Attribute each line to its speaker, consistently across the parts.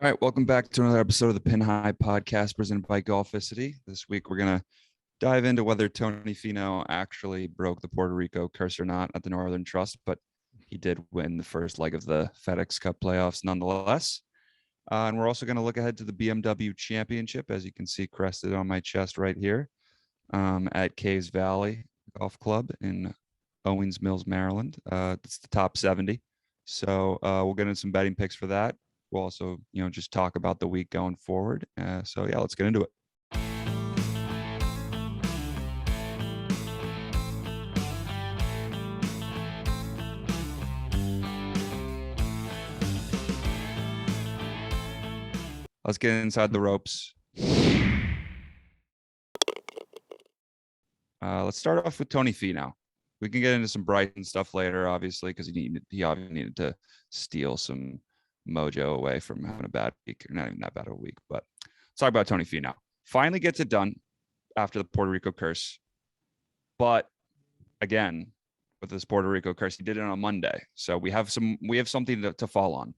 Speaker 1: All right, welcome back to another episode of the Pin High Podcast presented by Golficity. This week, we're going to dive into whether Tony Finau actually broke the Puerto Rico curse or not at the Northern Trust, but he did win the first leg of the FedEx Cup playoffs nonetheless. And we're also going to look ahead to the BMW Championship, as you can see crested on my chest right here, at Caves Valley Golf Club in Owings Mills, Maryland. It's the top 70. So we'll get into some betting picks for that. We'll also, just talk about the week going forward. So yeah, let's get into it. Let's get inside the ropes. Let's start off with Tony Finau. We can get into some Bryson stuff later, obviously, because he obviously needed to steal some mojo away from having a bad week, or not even that bad of a week. But let's talk about Tony Finau. Finally gets it done after the Puerto Rico curse. But again, with this Puerto Rico curse, he did it on Monday. So we have something to fall on.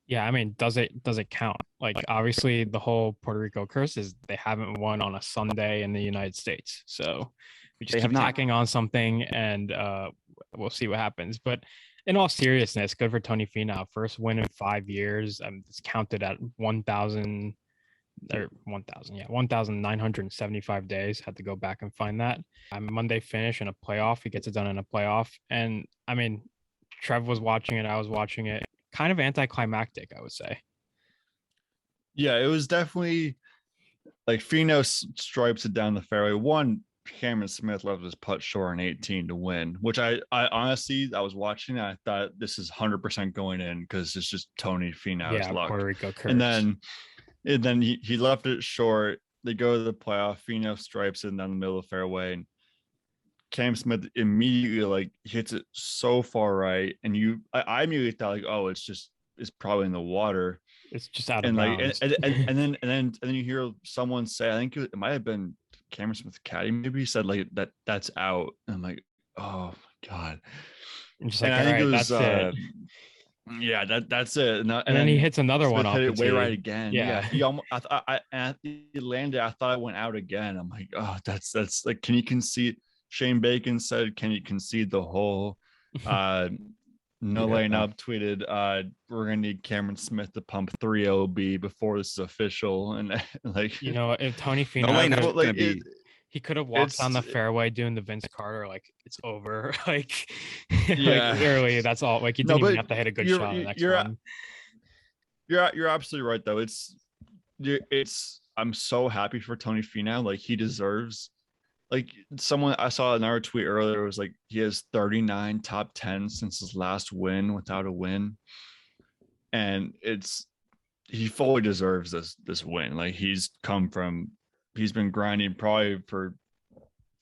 Speaker 2: Yeah, I mean, does it count? Like, obviously, the whole Puerto Rico curse is they haven't won on a Sunday in the United States. So we just keep tacking on something, and we'll see what happens. But in all seriousness, good for Tony Finau. First win in 5 years. It's counted at 1,975 days. Had to go back and find that. Monday finish in a playoff. He gets it done in a playoff. And I mean, Trev was watching it. I was watching it. Kind of anticlimactic, I would say.
Speaker 3: Yeah, it was definitely like Finau stripes it down the fairway. One, Cameron Smith left his putt short on 18 to win, which I honestly, I was watching and I thought this is 100% going in because it's just Tony Finau's luck.
Speaker 2: Puerto Rico curse.
Speaker 3: And then he left it short. They go to the playoff. Finau stripes it down the middle of the fairway, and Cam Smith immediately hits it so far right, and I immediately thought it's probably in the water.
Speaker 2: It's just out of bounds.
Speaker 3: And then you hear someone say, I think it might have been Cameron Smith caddy, maybe he said that's out. And I'm like, oh my god.
Speaker 2: And I think it was that's it.
Speaker 3: Yeah, that's it.
Speaker 2: And then he hits another
Speaker 3: Smith
Speaker 2: one off
Speaker 3: hit
Speaker 2: the
Speaker 3: it way
Speaker 2: tee.
Speaker 3: right again.
Speaker 2: Yeah.
Speaker 3: He almost he landed. I thought it went out again. I'm like, oh, that's like, can you concede? Shane Bacon said, can you concede the hole? No Lane Up tweeted, we're gonna need Cameron Smith to pump 3 OB before this is official. And
Speaker 2: if Tony Finau he could have walked on the fairway doing the Vince Carter, it's over. Literally, that's all. He didn't even have to hit a good shot the next one.
Speaker 3: You're absolutely right though. I'm so happy for Tony Finau. He deserves. Someone I saw another tweet earlier was he has 39 top 10 since his last win without a win, and he fully deserves this win. He's been grinding probably for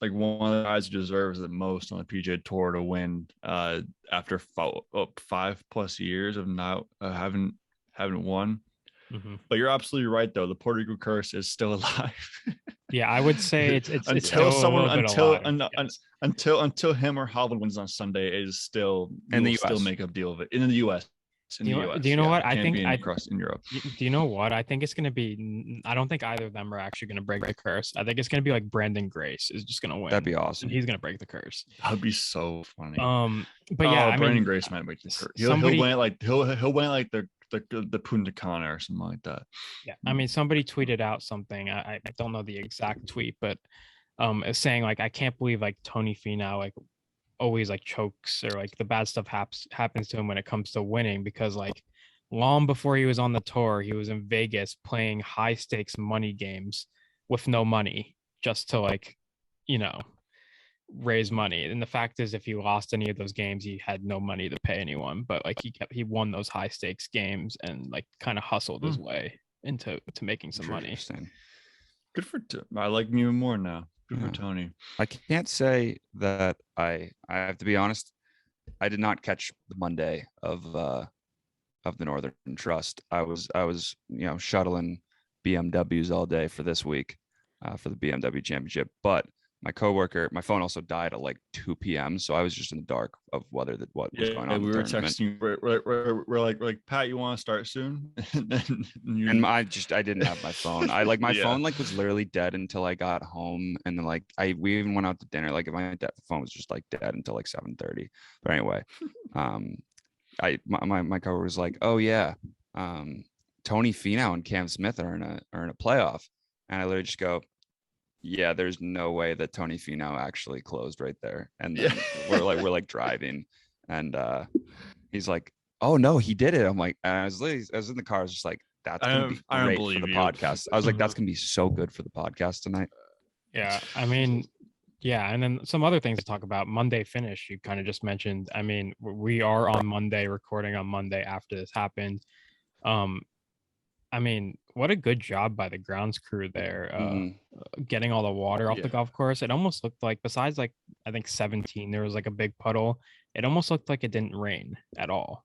Speaker 3: one of the guys who deserves it most on the PGA Tour to win after 5+ years of not haven't won.
Speaker 2: Mm-hmm.
Speaker 3: But you're absolutely right though. The Puerto Rico curse is still alive.
Speaker 2: Yeah, I would say it's
Speaker 3: until him or Hovland wins on Sunday is still
Speaker 1: in the US.
Speaker 3: Still make a deal of it in the US.
Speaker 2: Do you know what I think?
Speaker 3: Across in Europe.
Speaker 2: Do you know what I think it's going to be? I don't think either of them are actually going to break the curse. I think it's going to be like Brandon Grace is just going to win.
Speaker 1: That'd be awesome.
Speaker 2: And he's going to break the curse.
Speaker 3: That'd be so funny.
Speaker 2: But yeah,
Speaker 3: Brandon Grace might break the curse. He'll win the Punta Cana or something like that.
Speaker 2: Yeah, I mean, somebody tweeted out something. I don't know the exact tweet, but it's saying I can't believe Tony Finau always chokes or the bad stuff happens to him when it comes to winning, because long before he was on the tour, he was in Vegas playing high stakes money games with no money just to raise money. And the fact is, if he lost any of those games, he had no money to pay anyone, but he won those high stakes games and kind of hustled his way into making some money.
Speaker 3: Good for I like him even more now. Good for Tony.
Speaker 1: I can't say that I have to be honest, I did not catch the Monday of the Northern Trust. I was shuttling BMWs all day for this week for the BMW Championship, but my coworker, my phone also died at like 2 p.m. So I was just in the dark of what was going on.
Speaker 3: We
Speaker 1: in the
Speaker 3: were
Speaker 1: tournament.
Speaker 3: texting. We're like, Pat, you want to start soon?
Speaker 1: And I didn't have my phone. I like my
Speaker 3: Yeah.
Speaker 1: phone like was literally dead until I got home, and then like we even went out to dinner. Like my phone was just like dead until like 7:30. But anyway, my coworker was like, oh yeah, Tony Finau and Cam Smith are in a playoff, and I literally just go, yeah, there's no way that Tony Finau actually closed right there. And then we're like driving, and he's like, oh no, he did it. I'm like, I was in the car, I was just like, that's gonna be great for the podcast. I was like, that's gonna be so good for the podcast tonight.
Speaker 2: Yeah, I mean, yeah, and then some other things to talk about. Monday finish, you kind of just mentioned. I mean, we are on Monday, recording on Monday after this happened. I mean, what a good job by the grounds crew there, getting all the water off the golf course. It almost looked like, besides like I think 17, there was like a big puddle. It almost looked like it didn't rain at all,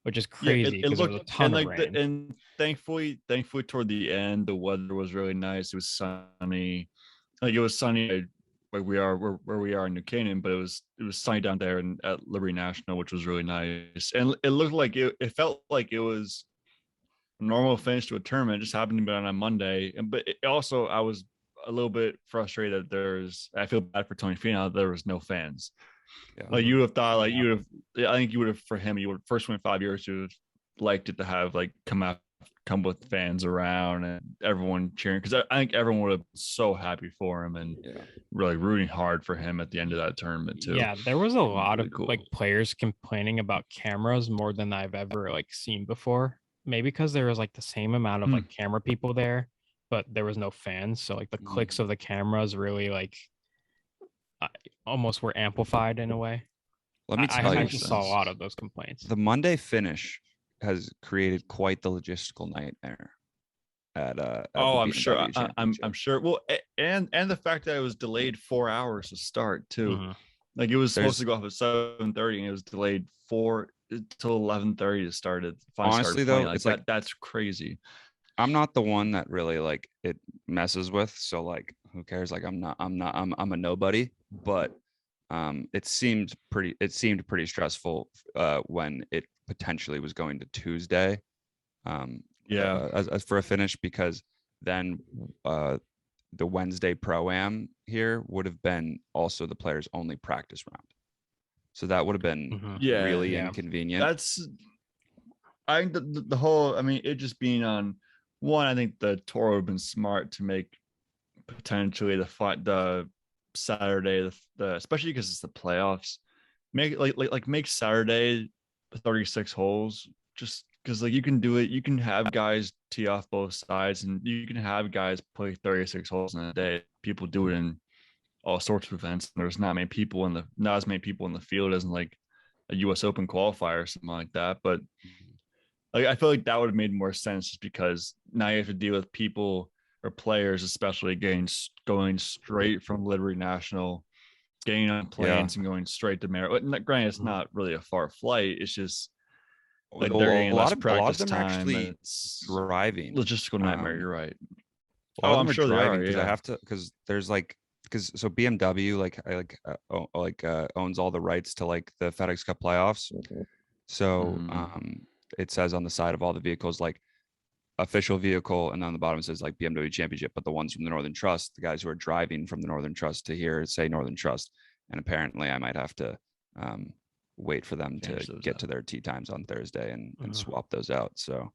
Speaker 2: which is crazy because there was a ton of rain.
Speaker 3: And thankfully toward the end, the weather was really nice. It was sunny. Like it was sunny where we are in New Canaan, but it was sunny down there at Liberty National, which was really nice. And it looked like it felt like it was a normal finish to a tournament. It just happened to be on a Monday. But also I was a little bit frustrated that I feel bad for Tony Finau, there was no fans. Yeah. Like you would have thought, like I think you would have, for him, you would first win 5 years, you would have liked it to have like come with fans around and everyone cheering, because I think everyone would have been so happy for him and really rooting hard for him at the end of that tournament too.
Speaker 2: Yeah, there was a lot of like players complaining about cameras more than I've ever like seen before. Maybe because there was like the same amount of like camera people there, but there was no fans, so like the clicks of the cameras really like almost were amplified in a way.
Speaker 1: Let me tell you,
Speaker 2: I just saw a lot of those complaints.
Speaker 1: The Monday finish has created quite the logistical nightmare at
Speaker 3: I'm sure. I'm sure. Well, and the fact that it was delayed 4 hours to start too. Like it was supposed to go off at 7:30 and it was delayed 4 till 11:30 to start it.
Speaker 1: Honestly though,
Speaker 3: it's like that's crazy.
Speaker 1: I'm not the one that really like it messes with, so like who cares? Like I'm a nobody, but it seemed pretty stressful when it potentially was going to Tuesday as for a finish, because then the Wednesday Pro-Am here would have been also the players' only practice round, so that would have been really inconvenient.
Speaker 3: I think the whole, I mean, it just being on one, I think the tour would have been smart to make potentially the Saturday, especially because it's the playoffs, make Saturday the 36 holes, just because like you can do it. You can have guys tee off both sides, and you can have guys play 36 holes in a day. People do it in all sorts of events. There's not as many people in the field as in like a US Open qualifier or something like that. But like I feel like that would have made more sense, just because now you have to deal with people or players, especially going straight from Liberty National, getting on planes and going straight to Maryland. Granted, it's not really a far flight. It's just like they're getting less practice time. Actually
Speaker 1: driving.
Speaker 3: Logistical nightmare. You're right.
Speaker 1: I'm sure driving, because I have to, because there's like, so BMW owns all the rights to like the FedEx Cup playoffs. So it says on the side of all the vehicles like official vehicle, and on the bottom it says like BMW Championship, but the ones from the Northern Trust, the guys who are driving from the Northern Trust to here say Northern Trust, and apparently I might have to wait for them to get to their tee times on Thursday and swap those out. So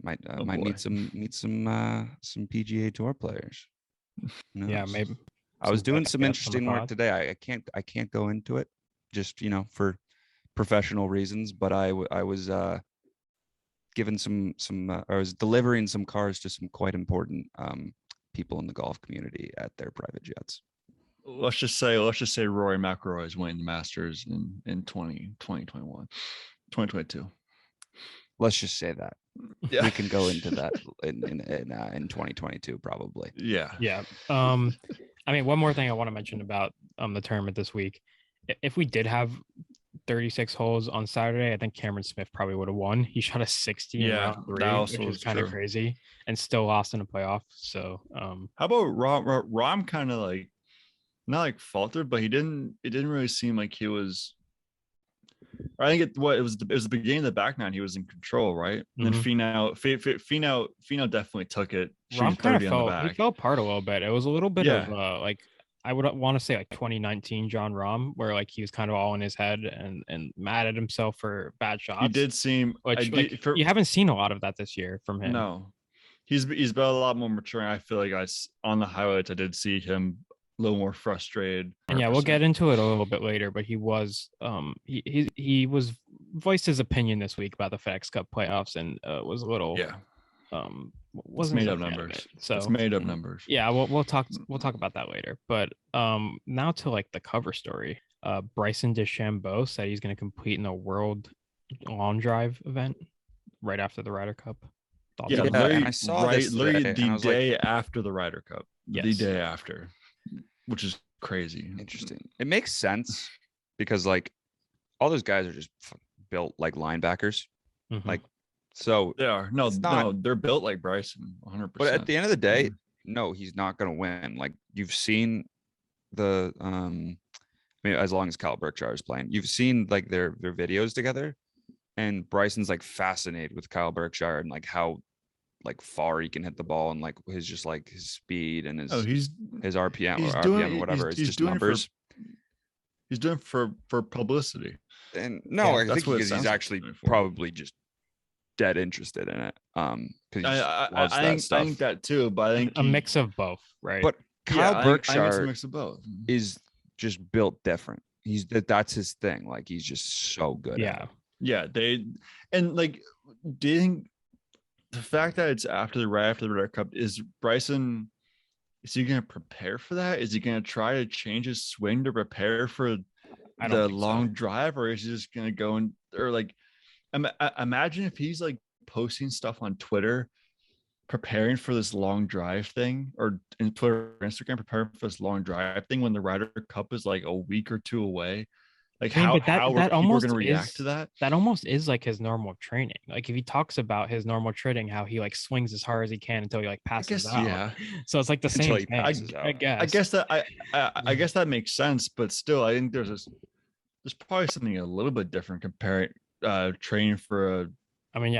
Speaker 1: might meet some PGA Tour players.
Speaker 2: Yeah, maybe.
Speaker 1: I was doing some interesting work today. I can't go into it, just for professional reasons, but I was given I was delivering some cars to some quite important people in the golf community at their private jets.
Speaker 3: Let's just say Rory McIlroy is winning the Masters in 2021, 2022.
Speaker 1: Let's just say that. Yeah. We can go into that in 2022 probably.
Speaker 3: Yeah.
Speaker 2: I mean, one more thing I want to mention about the tournament this week. If we did have 36 holes on Saturday, I think Cameron Smith probably would have won. He shot a 60 in round 3, which is kind of crazy, and still lost in a playoff. So
Speaker 3: how about Rahm? Rahm kind of like not like faltered, but it didn't really seem like he was. I think it was the beginning of the back nine. He was in control, right? And then Finau definitely took it.
Speaker 2: Rom kind of
Speaker 3: on the
Speaker 2: fell. He
Speaker 3: back.
Speaker 2: fell apart a little bit. It was a little bit
Speaker 3: Yeah.
Speaker 2: of like I would want to say like 2019 John Rahm, where like he was kind of all in his head and mad at himself for bad shots.
Speaker 3: He did seem.
Speaker 2: You haven't seen a lot of that this year from him.
Speaker 3: No, he's been a lot more mature. I feel like on the highlights I did see him a little more frustrated.
Speaker 2: And yeah, we'll get into it a little bit later, but he was he was voiced his opinion this week about the FedEx Cup playoffs and was a little wasn't
Speaker 3: made up numbers.
Speaker 2: So
Speaker 3: it's made up numbers.
Speaker 2: Yeah, we'll talk about that later. But now to like the cover story. Bryson DeChambeau said he's going to compete in a world long drive event right after the Ryder Cup.
Speaker 3: Yeah, and
Speaker 1: I saw this
Speaker 3: literally the day after the Ryder Cup.
Speaker 2: Yes.
Speaker 3: The day after, which is crazy.
Speaker 1: Interesting. It makes sense because like all those guys are just built like linebackers.
Speaker 2: Mhm.
Speaker 1: Like, so
Speaker 3: they are no, they're built like Bryson, 100%.
Speaker 1: But at the end of the day, no, he's not going to win. Like you've seen the, I mean, as long as Kyle Berkshire is playing, you've seen like their videos together, and Bryson's like fascinated with Kyle Berkshire and like how like far he can hit the ball and like his just like his speed and his RPM or RPM or whatever. It's just numbers.
Speaker 3: He's doing it for publicity.
Speaker 1: And no, I think because he's actually probably just dead interested in it. Because I
Speaker 3: think that too, but I think
Speaker 2: a mix of both, right?
Speaker 1: But Kyle Berkshire
Speaker 3: it's a mix of both.
Speaker 1: Is just built different. That's his thing. Like he's just so good.
Speaker 2: Yeah.
Speaker 3: Yeah. Do you think the fact that it's after the Ryder Cup is Bryson? Is he going to prepare for that? Is he going to try to change his swing to prepare for the long drive, or is he just going to go imagine if he's like posting stuff on Twitter, preparing for this long drive thing, or in Twitter or Instagram, preparing for this long drive thing when the Ryder Cup is like a week or two away. Like how are people going to react to that?
Speaker 2: That almost is like his normal training. Like if he talks about his normal training, how he like swings as hard as he can until he like passes out. Yeah. So it's like the same thing. I guess
Speaker 3: that makes sense, but still, I think there's probably something a little bit different comparing training for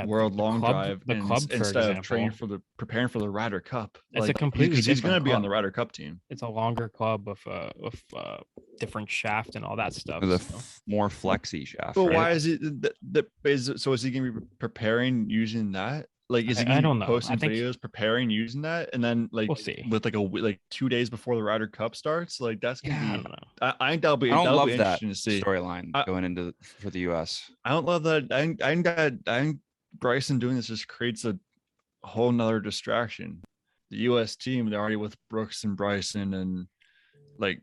Speaker 3: world long drive instead of training preparing for the Ryder Cup.
Speaker 2: It's a completely
Speaker 3: he's going to be on the Ryder Cup team.
Speaker 2: It's a longer club with different shaft and all that stuff.
Speaker 1: More flexy shaft.
Speaker 3: But why is it so is he going to be preparing using that? Like, is he going to be posting videos preparing using that, and then like
Speaker 2: we'll see
Speaker 3: with like 2 days before the Ryder Cup starts? Like that's gonna be.
Speaker 2: I don't know.
Speaker 3: I think that'll be.
Speaker 1: I don't love
Speaker 3: be
Speaker 1: that
Speaker 3: to see.
Speaker 1: Storyline going into for the US.
Speaker 3: I don't love that. I think Bryson doing this just creates a whole nother distraction. The US team, they're already with Brooks and Bryson and like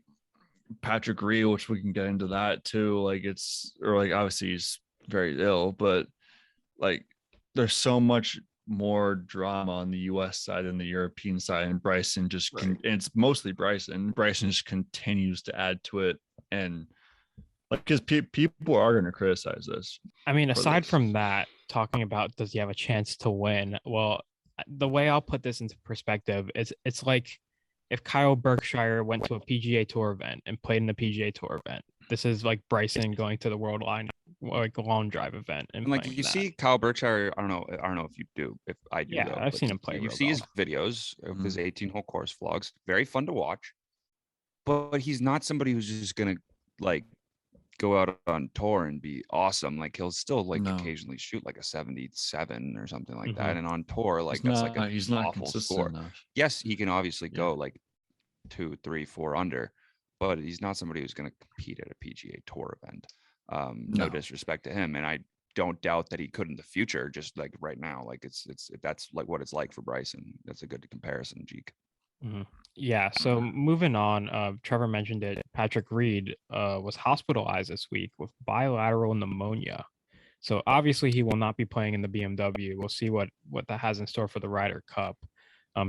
Speaker 3: Patrick Reed, which we can get into that too. Like obviously he's very ill, but like there's so much more drama on the US side than the European side, and Bryson just and it's mostly Bryson just continues to add to it, and like because people are going to criticize this.
Speaker 2: I mean, aside from that, talking about does he have a chance to win, well, the way I'll put this into perspective is it's like if Kyle Berkshire went to a PGA Tour event and played in a PGA Tour event. This is like Bryson going to the World Long Drive event, and
Speaker 1: like you see Kyle Berkshire. I don't know if you do. If I do,
Speaker 2: yeah, I've seen him play.
Speaker 1: You see his videos of his 18-hole course vlogs. Very fun to watch, but he's not somebody who's just gonna like go out on tour and be awesome. Like he'll still like occasionally shoot like a 77 or something like that, and on tour like he's not awful score. Enough. Yes, he can obviously go like 2, 3, 4 under. But he's not somebody who's going to compete at a PGA Tour event. No disrespect to him, and I don't doubt that he could in the future. Just like right now, like it's that's like what it's like for Bryson. That's a good comparison, Jeek.
Speaker 2: Mm-hmm. Yeah. So moving on, Trevor mentioned it. Patrick Reed was hospitalized this week with bilateral pneumonia. So obviously he will not be playing in the BMW. We'll see what that has in store for the Ryder Cup.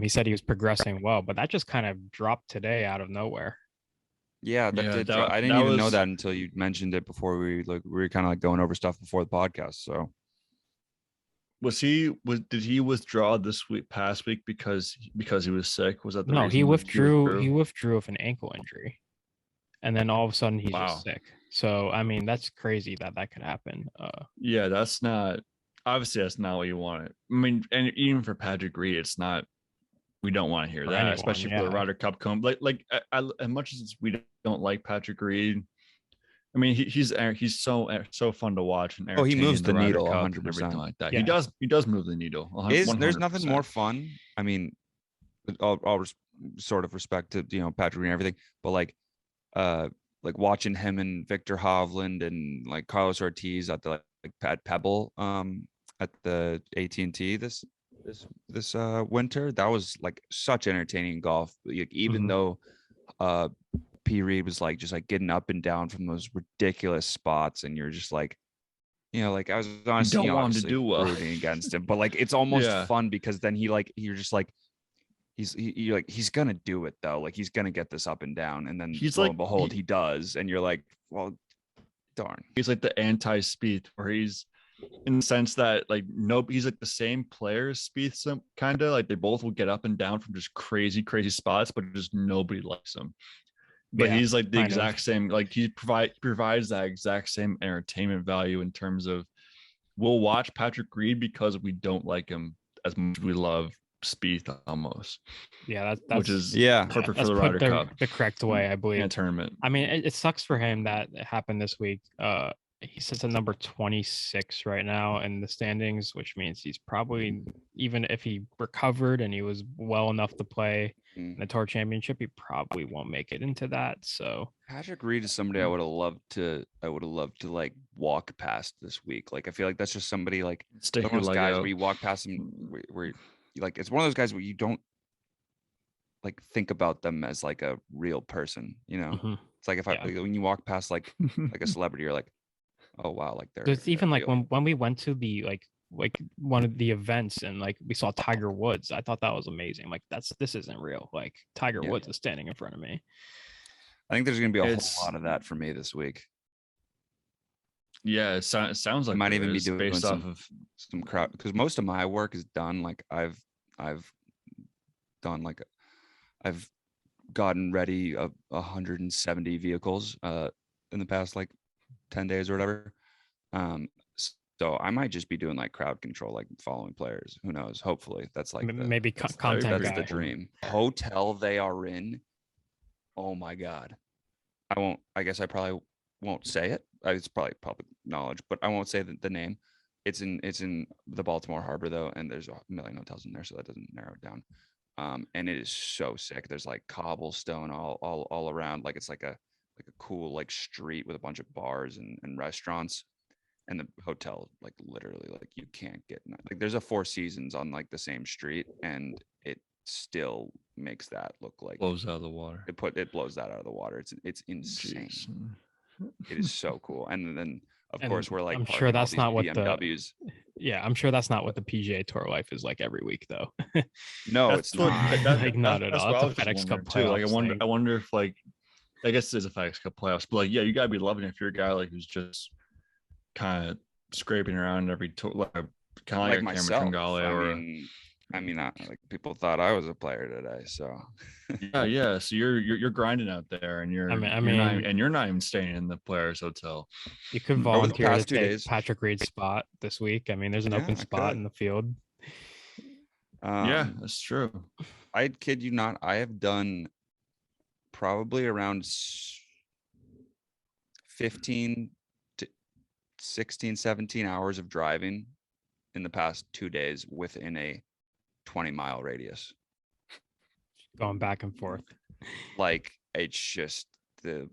Speaker 2: He said he was progressing well, but that just kind of dropped today out of nowhere.
Speaker 1: Yeah, I didn't even know that until you mentioned it before we were kind of like going over stuff before the podcast. So
Speaker 3: did he withdraw this past week because he was sick? Was that the
Speaker 2: no?
Speaker 3: reason
Speaker 2: He withdrew with an ankle injury. and then all of a sudden he's
Speaker 3: Wow.
Speaker 2: just sick. So I mean, that's crazy that could happen.
Speaker 3: Yeah, that's not what you want. I mean, and even for Patrick Reed, it's not. We don't want to hear
Speaker 2: For
Speaker 3: that,
Speaker 2: anyone,
Speaker 3: especially for
Speaker 2: yeah.
Speaker 3: the Ryder Cup like as much as we don't like Patrick Reed. I mean, he's so fun to watch and
Speaker 1: Oh, he
Speaker 3: entertaining
Speaker 1: moves
Speaker 3: in
Speaker 1: the
Speaker 3: Ryder
Speaker 1: needle
Speaker 3: Cup and
Speaker 1: 100%.
Speaker 3: everything like that.
Speaker 2: Yeah.
Speaker 3: He does move the needle. 100%.
Speaker 1: There's nothing more fun. I mean, all sort of respect to Patrick Reed and everything, but like watching him and Victor Hovland and like Carlos Ortiz at the at Pebble at the AT&T this winter. That was like such entertaining golf. Like, even though P. Reed was like just like getting up and down from those ridiculous spots, and you're just like, like I was honestly,
Speaker 3: don't want him to do well,
Speaker 1: rooting against him, but like it's almost fun because then you're just like, he's gonna do it though, like he's gonna get this up and down, and then lo and behold he does, and you're like, well, darn.
Speaker 3: He's like the anti-Spieth, where he's in the sense that like he's like the same player as Spieth, some kind of like they both will get up and down from just crazy spots, but just nobody likes him. But he's like the exact same, like he provides that exact same entertainment value in terms of we'll watch Patrick Reed because we don't like him as much as we love Spieth almost.
Speaker 2: Yeah, that's
Speaker 3: which is perfect for the Ryder Cup
Speaker 2: the correct way, I believe.
Speaker 3: And tournament.
Speaker 2: I mean, it sucks for him that it happened this week. He sits at number 26 right now in the standings, which means he's probably, even if he recovered and he was well enough to play in the Tour Championship, he probably won't make it into that. So
Speaker 1: Patrick Reed is somebody I would have loved to like walk past this week. Like I feel like that's just somebody like one of those guys where you walk past him where like it's one of those guys where you don't like think about them as like a real person, It's like when you walk past like a celebrity, you're like, oh wow, like
Speaker 2: there's even like when we went to the like one of the events and like we saw Tiger Woods, I thought that was amazing. Like this isn't real. Like Tiger Woods is standing in front of me.
Speaker 1: I think there's gonna be a whole lot of that for me this week.
Speaker 3: Yeah, it sounds like
Speaker 1: I might even be doing
Speaker 3: based off of
Speaker 1: some crowd, because most of my work is done. Like I've done like I've gotten ready 170 vehicles in the past like 10 days or whatever. So I might just be doing like crowd control, like following players. Who knows? Hopefully that's like
Speaker 2: maybe content.
Speaker 1: That's the dream. Hotel they are in. Oh my God. I guess I probably won't say it. It's probably public knowledge, but I won't say the name. It's in the Baltimore Harbor though, and there's a million hotels in there, so that doesn't narrow it down. And it is so sick. There's like cobblestone all around, like it's like a cool like street with a bunch of bars and restaurants, and the hotel like literally like you can't get like there's a Four Seasons on like the same street, and it still makes that look like
Speaker 3: blows out of the water.
Speaker 1: It blows that out of the water. It's insane.
Speaker 3: Jeez.
Speaker 1: It is so cool. And then of course we're like,
Speaker 2: I'm sure that's not what
Speaker 1: BMWs.
Speaker 2: I'm sure that's not what the PGA Tour life is like every week though.
Speaker 1: No, it's not.
Speaker 2: Not at all. That's a FedEx Cup
Speaker 3: too. Like
Speaker 2: I
Speaker 3: wonder if like, I guess there's a FedEx Cup playoffs, but like, yeah, you gotta be loving it if you're a guy like who's just kind of scraping around every tour, like kind of like
Speaker 1: myself.
Speaker 3: Cameron Tringale,
Speaker 1: I mean, like people thought I was a player today, so
Speaker 3: yeah. So you're grinding out there, and you're not even staying in the players' hotel.
Speaker 2: You could volunteer to take Patrick Reed's spot this week. I mean, there's an open spot in the field.
Speaker 3: Yeah, that's true.
Speaker 1: I kid you not. I have done probably around 15 to 16, 17 hours of driving in the past 2 days within a 20-mile radius,
Speaker 2: going back and forth.
Speaker 1: Like it's just I'm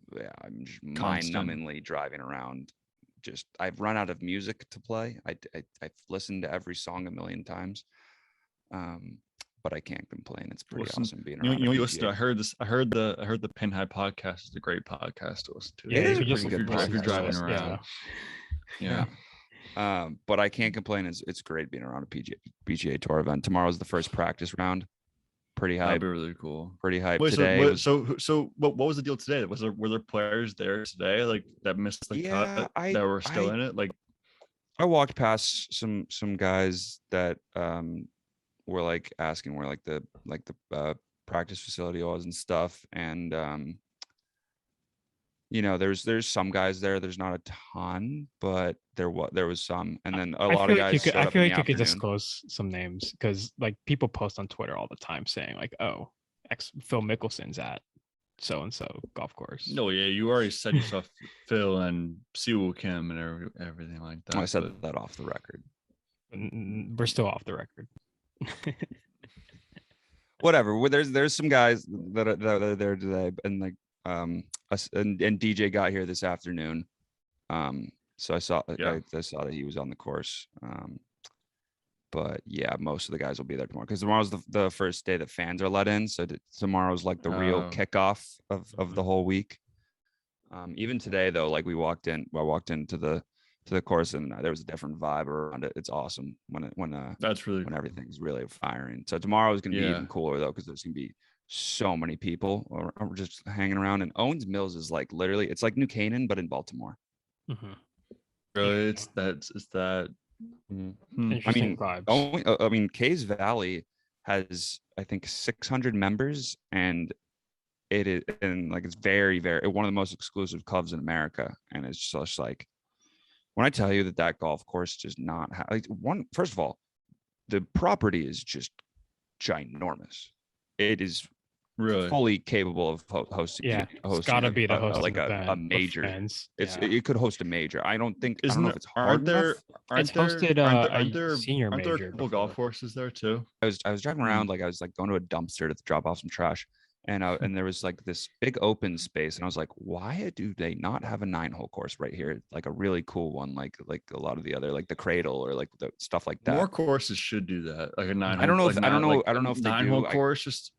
Speaker 1: just mind-numbingly driving around. Just I've run out of music to play. I've listened to every song a million times, but I can't complain. It's pretty awesome being around.
Speaker 3: You listen to, I heard the Pin High podcast is a great podcast to listen to.
Speaker 1: Yeah, it's pretty good
Speaker 3: if you're driving around. Yeah.
Speaker 1: But I can't complain. It's great being around a PGA Tour event. Tomorrow's the first practice round. Pretty hype.
Speaker 3: That'd be really cool.
Speaker 1: Pretty hype today.
Speaker 3: So what was the deal today? Were there players there today like that missed the cut that were still in it? Like
Speaker 1: I walked past some guys that were like asking where like the practice facility was and stuff, and there's some guys there. There's not a ton, but there was some, and then a
Speaker 2: I
Speaker 1: lot
Speaker 2: feel
Speaker 1: of
Speaker 2: like you
Speaker 1: guys
Speaker 2: could.
Speaker 1: showed
Speaker 2: I
Speaker 1: up
Speaker 2: feel
Speaker 1: in the
Speaker 2: like you could
Speaker 1: afternoon.
Speaker 2: disclose some names because like people post on Twitter all the time saying like, "Oh, Phil Mickelson's at so and so golf course."
Speaker 3: No, yeah, you already said you saw Phil and Siwoo Kim and everything like that.
Speaker 1: I said that off the record.
Speaker 2: We're still off the record.
Speaker 1: Whatever. There's some guys that are there today, and like us and DJ got here this afternoon. So I saw I saw that he was on the course. But yeah, most of the guys will be there tomorrow because tomorrow's the first day that fans are let in. So tomorrow's like the real kickoff of the whole week. Even today though, like I walked into the course and there was a different vibe around it. It's awesome
Speaker 3: that's really
Speaker 1: when everything's really firing. So tomorrow is going to be even cooler though, because there's going to be so many people just hanging around. And Owens Mills is like literally, it's like New Canaan, but in Baltimore.
Speaker 2: Mm-hmm.
Speaker 3: Really, it's that.
Speaker 2: Interesting vibes.
Speaker 1: I mean, Cays Valley has I think 600 members, and it's very, very one of the most exclusive clubs in America. And it's just like, when I tell you that golf course does not have first of all, the property is just ginormous. It is
Speaker 3: really
Speaker 1: fully capable of hosting.
Speaker 2: Yeah, it's gotta be the host
Speaker 1: like
Speaker 2: a
Speaker 1: major.
Speaker 2: Fans.
Speaker 1: It could host a major. I don't know if it's hard
Speaker 3: aren't there
Speaker 2: senior
Speaker 3: aren't there
Speaker 2: major
Speaker 3: a couple golf courses there too?
Speaker 1: I was driving around, like I was like going to a dumpster to drop off some trash, and there was like this big open space, and I was like, why do they not have a 9-hole course right here, like a really cool one, like a lot of the other, like the Cradle or like the stuff like that.
Speaker 3: More courses should do that, like a 9-hole.
Speaker 1: I don't know if
Speaker 3: I
Speaker 1: don't know if they
Speaker 3: 9-hole
Speaker 1: do.
Speaker 3: course, just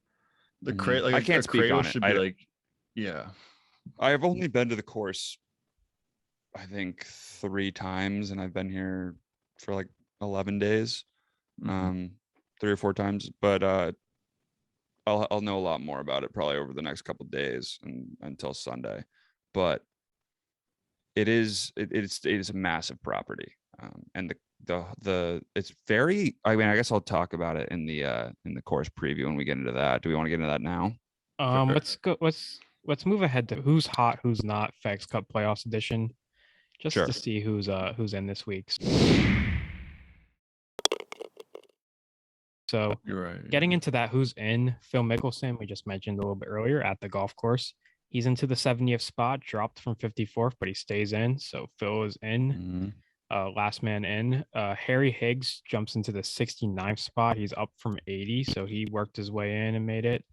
Speaker 3: the crate. Like
Speaker 1: I can't speak on it.
Speaker 3: Should be like, yeah.
Speaker 1: I have only been to the course, I think 3 times, and I've been here for like 11 days, 3 or 4 times. But I'll know a lot more about it probably over the next couple of days and until Sunday. But it is a massive property, and the it's very. I mean, I guess I'll talk about it in the course preview when we get into that. Do we want to get into that now?
Speaker 2: Let's go. Let's move ahead to who's hot, who's not. FedEx Cup Playoffs edition, just to see who's in this week's. So
Speaker 3: you're right.
Speaker 2: Getting into that, who's in? Phil Mickelson, we just mentioned a little bit earlier at the golf course. He's into the 70th spot, dropped from 54th, but he stays in. So Phil is in. Last man in. Harry Higgs jumps into the 69th spot. He's up from 80, so he worked his way in and made it.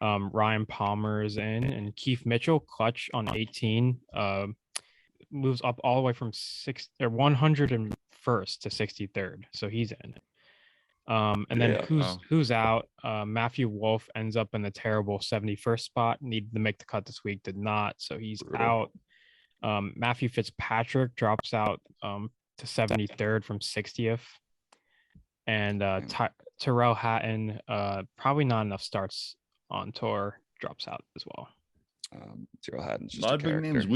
Speaker 2: Ryan Palmer is in, and Keith Mitchell, clutch on 18, moves up all the way from 101st to 63rd, so he's in. And then who's out? Matthew Wolff ends up in the terrible 71st spot. Needed to make the cut this week, did not, so he's out. Matthew Fitzpatrick drops out to 73rd from 60th, and Tyrrell Hatton, probably not enough starts on tour, drops out as well.
Speaker 1: Tyrrell Hatton's just
Speaker 3: a lot of big names.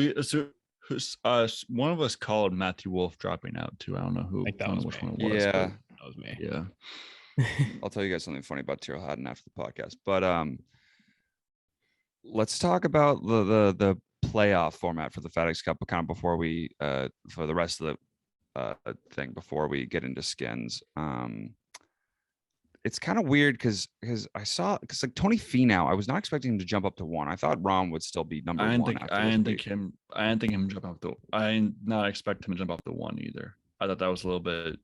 Speaker 3: One of us called Matthew Wolff dropping out too. I don't know who.
Speaker 2: I think that was
Speaker 3: which
Speaker 2: me.
Speaker 3: one it was.
Speaker 2: Yeah, that was me.
Speaker 3: Yeah.
Speaker 1: I'll tell you guys something funny about Tyrrell Hatton after the podcast. But let's talk about the playoff format for the FedEx Cup kind of before we for the rest of the thing before we get into skins. It's kind of weird because like Tony Finau, I was not expecting him to jump up to 1. I thought Rahm would still be number 1.
Speaker 3: I didn't think him jump up to. I did not expect him to jump up to 1 either. I thought that was a little bit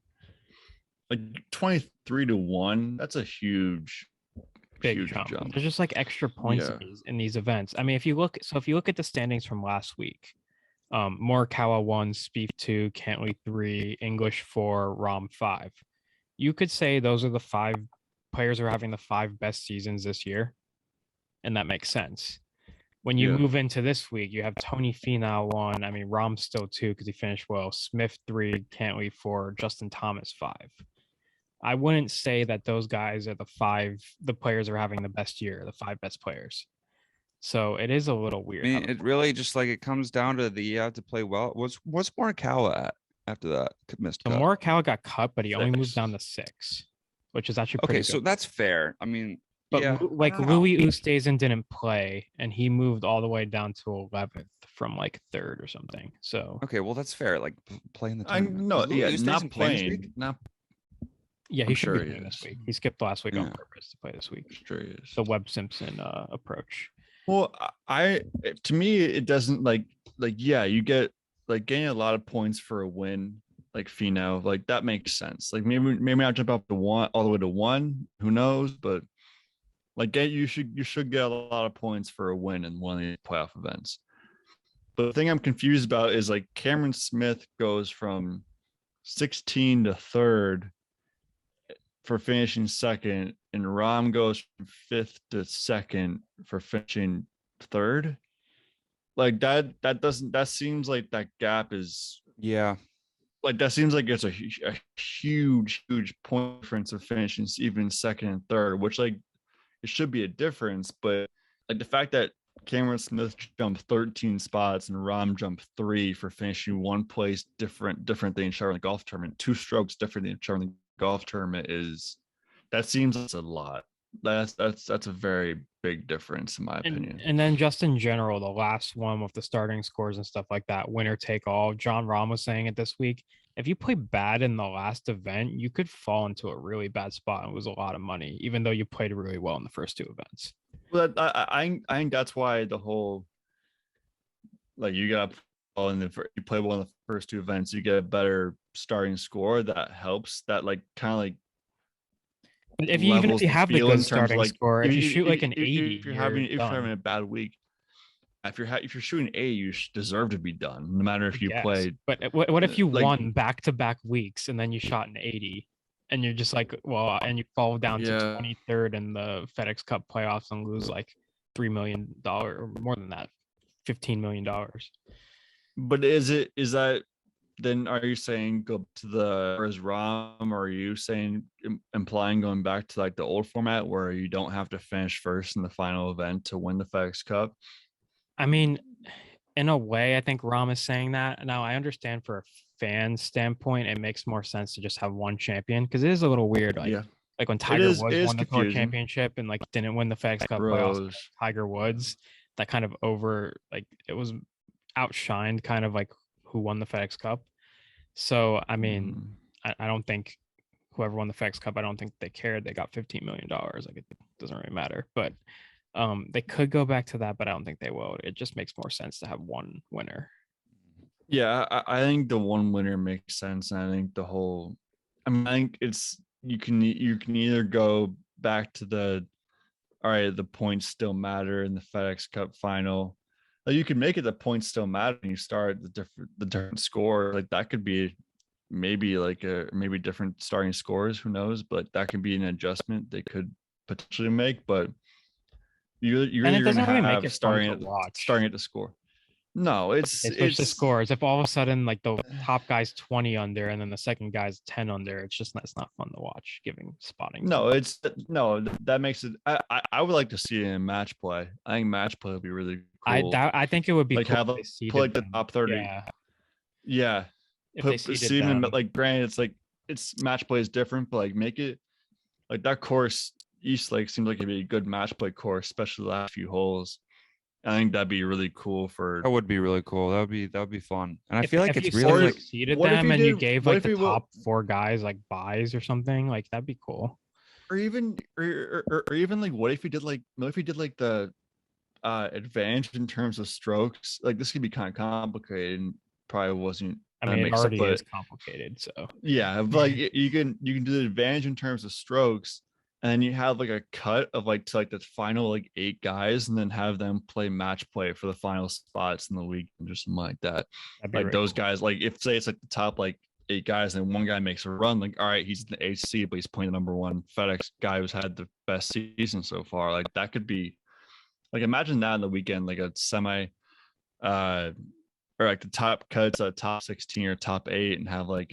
Speaker 3: like 23 to 1. That's a huge jump.
Speaker 2: There's just like extra points in these events. I mean, if you look at the standings from last week, Morikawa 1, Spieth 2, Cantley 3, English 4, Rahm 5. You could say those are the 5 players who are having the 5 best seasons this year, and that makes sense. When you move into this week, you have Tony Finau 1. I mean, Rahm still 2 because he finished well. Smith 3, Cantley 4, Justin Thomas 5. I wouldn't say that those guys are the players who are having the best year, the 5 best players. So it is a little weird.
Speaker 1: I mean, it really just like it comes down to you have to play well. What's Morikawa at after that? Missed cut.
Speaker 2: Morikawa got cut, but he only moved down to 6, which is actually pretty good.
Speaker 1: So that's fair. I mean,
Speaker 2: but Louis Oosthuizen didn't play, and he moved all the way down to 11th from like third or something. So
Speaker 1: Okay, well that's fair. Like playing the
Speaker 3: I
Speaker 1: tournament.
Speaker 3: no,
Speaker 1: Is Louis
Speaker 3: yeah,
Speaker 1: Oosthuizen
Speaker 3: not
Speaker 1: playing this
Speaker 3: playing,
Speaker 1: week?
Speaker 3: not
Speaker 2: yeah, he
Speaker 3: I'm
Speaker 2: should
Speaker 3: sure
Speaker 2: be
Speaker 3: he
Speaker 2: playing this
Speaker 3: is.
Speaker 2: week. He skipped last week on
Speaker 1: Yeah.
Speaker 2: purpose to play this week.
Speaker 3: sure he is.
Speaker 2: The Webb Simpson approach.
Speaker 3: Well, to me, it doesn't like yeah, you get like getting a lot of points for a win, like Finau, like that makes sense. Like maybe I'll jump up to one all the way to one, who knows? But like you should get a lot of points for a win in one of the playoff events. But the thing I'm confused about is like Cameron Smith goes from 16 to third for finishing second, and Rahm goes from fifth to second for finishing third. Like that seems like that gap is
Speaker 1: Yeah.
Speaker 3: like that seems like it's a huge point difference of finishing even second and third, which like it should be a difference, but like the fact that Cameron Smith jumped 13 spots and Rahm jumped 3 for finishing one place different than each other in the golf tournament, 2 strokes different than each other in the golf tournament that seems like a lot. That's a very big difference in my opinion.
Speaker 2: And then just in general, the last one with the starting scores and stuff like that, winner take all. John Rahm was saying it this week. If you play bad in the last event, you could fall into a really bad spot and lose a lot of money, even though you played really well in the first 2 events.
Speaker 3: Well, I think that's why the whole like you got you play well in the first 2 events, you get a better starting score that helps. That like kind of like
Speaker 2: But if you have the good starting score, if you shoot like an 80,
Speaker 3: if you're having a bad week, if you're shooting 80, you deserve to be done, no matter if you played.
Speaker 2: But what if you won back-to-back weeks and then you shot an 80, and you're just like, well, and you fall down to 23rd in the FedEx Cup playoffs and lose like $3 million or more than that, $15 million.
Speaker 3: But is that? Then are you saying go to the whereas Rahm, or are you saying implying going back to like the old format where you don't have to finish first in the final event to win the FedEx Cup?
Speaker 2: I mean, in a way, I think Rahm is saying that. Now, I understand for a fan standpoint, it makes more sense to just have one champion, because it is a little weird. Like when Tiger Woods won the Tour Championship and like didn't win the FedEx Cup playoffs, Tiger Woods, that kind of it was outshined kind of like who won the FedEx Cup. So, I mean, I don't think whoever won the FedEx Cup, I don't think they cared. They got $15 million. Like it doesn't really matter. But they could go back to that, but I don't think they will. It just makes more sense to have one winner.
Speaker 3: Yeah, I think the one winner makes sense. And I think I think it's you can either go back to the points still matter in the FedEx Cup final. Like you can make it the points still matter and you start the different score. Like that could be maybe different starting scores, who knows, but that could be an adjustment they could potentially make. But you're going to have starting at the score. No, it's
Speaker 2: the scores. If all of a sudden like the top guy's 20 under and then the second guy's 10 under, it's not fun to watch giving spotting.
Speaker 3: That makes it. I would like to see it in match play. I think match play would be really cool.
Speaker 2: I think it would be
Speaker 3: like
Speaker 2: cool
Speaker 3: have the top 30. Yeah.
Speaker 2: If they seeded them.
Speaker 3: Like granted, it's match play is different, but like make it like that course East Lake seems like it'd be a good match play course, especially the last few holes. I think that'd be really cool
Speaker 1: that would be really cool. That would be fun. And I feel like it's really like
Speaker 2: seeded them and you gave like the top 4 guys like buys or something, like that'd be cool.
Speaker 3: Or even like what if he did like the advantage in terms of strokes? Like this could be kind of complicated and probably wasn't.
Speaker 2: I mean, it already is complicated. So
Speaker 3: yeah, like you can do the advantage in terms of strokes. And then you have like a cut of like to like the final like 8 guys, and then have them play match play for the final spots in the week or something like that. Like those guys, like if say it's like the top like 8 guys, and one guy makes a run, like all right, he's in the 8th seed, but he's playing the number 1 FedEx guy who's had the best season so far. Like that could be like imagine that in the weekend, like a semi or like the top cuts a top 16 or top 8, and have like